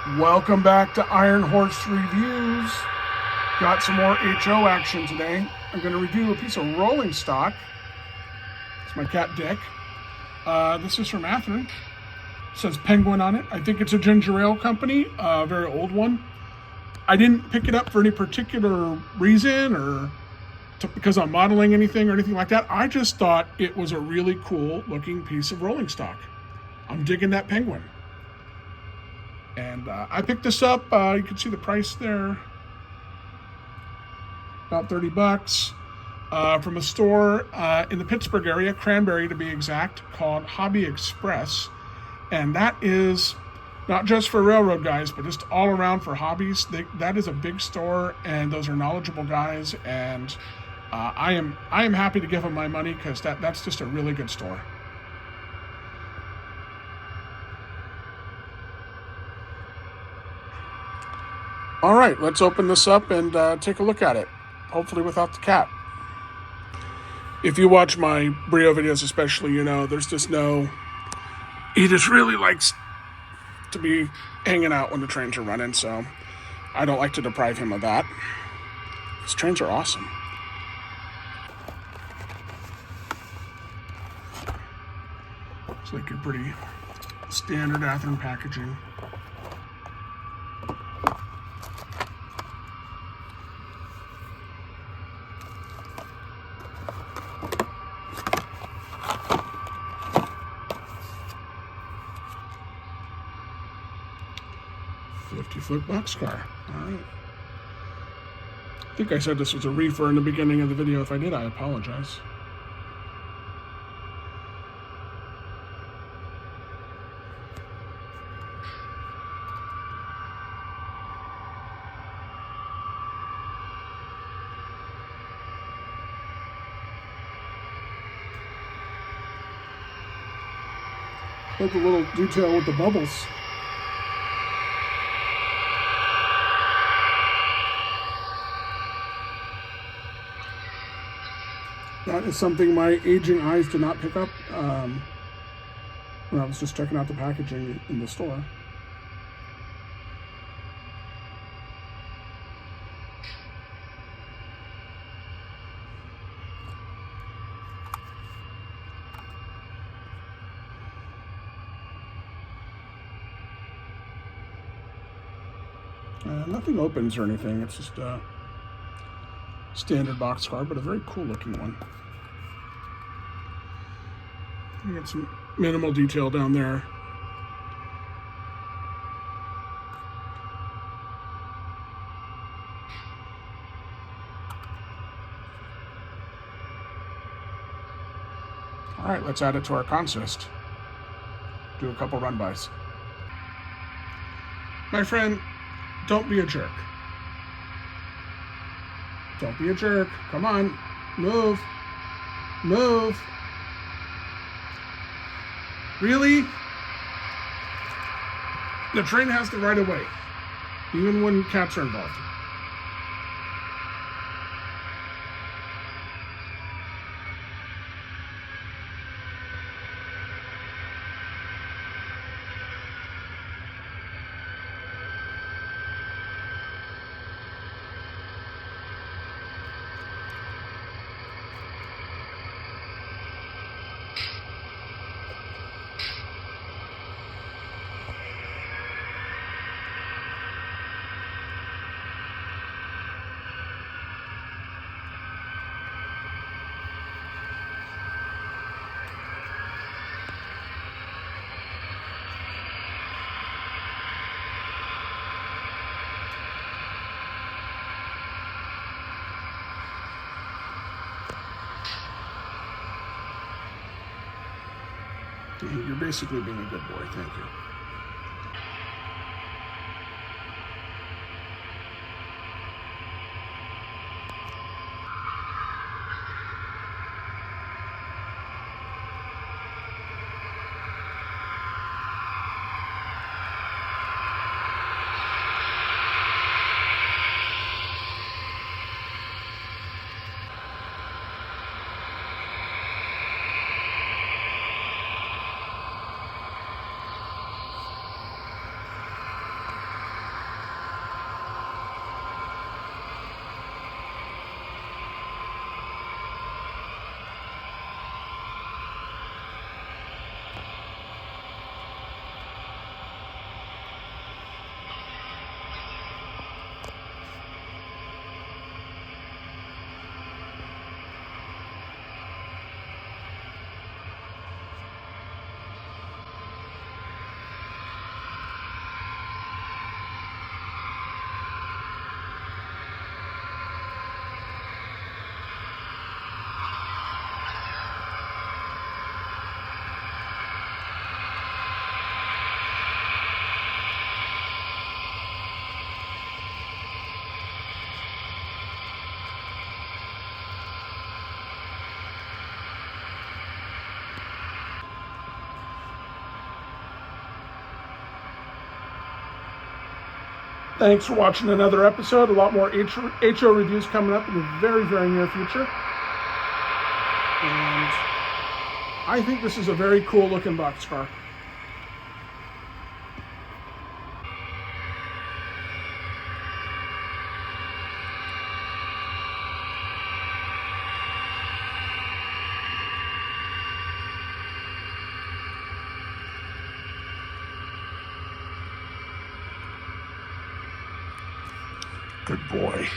Welcome back to Iron Horse Reviews. Got some more HO action today. I'm going to review a piece of rolling stock. It's my cat Dick. This is from ATHEARN. It says Penguin on it. I think it's a ginger ale company, a very old one. I didn't pick it up for any particular reason or because I'm modeling anything or anything like that. I just thought it was a really cool looking piece of rolling stock. I'm digging that Penguin. And I picked this up. You can see the price there. About 30 bucks. From a store in the Pittsburgh area, Cranberry to be exact, called Hobby Express. And that is not just for railroad guys, but just all around for hobbies. That is a big store, and those are knowledgeable guys. And I am happy to give them my money because that's just a really good store. All right, let's open this up and take a look at it, hopefully without the cat. If you watch my BRIO videos especially, you know there's just he just really likes to be hanging out when the trains are running, so I don't like to deprive him of that. These trains are awesome. It's like a pretty standard ATHEARN packaging. $50-foot boxcar. All right. I think I said this was a reefer in the beginning of the video. If I did, I apologize. Look at the little detail with the bubbles. That is something my aging eyes did not pick up when I was just checking out the packaging in the store. Nothing opens or anything. It's just a standard boxcar, but a very cool looking one. You got some minimal detail down there. All right, let's add it to our consist. Do a couple run-bys. My friend, don't be a jerk. Don't be a jerk. Come on. Move. Move. Really? The train has the right of way, even when cats are involved. You're basically being a good boy. Thank you. Thanks for watching another episode. A lot more HO reviews coming up in the very, very near future. And I think this is a very cool looking boxcar. Good boy.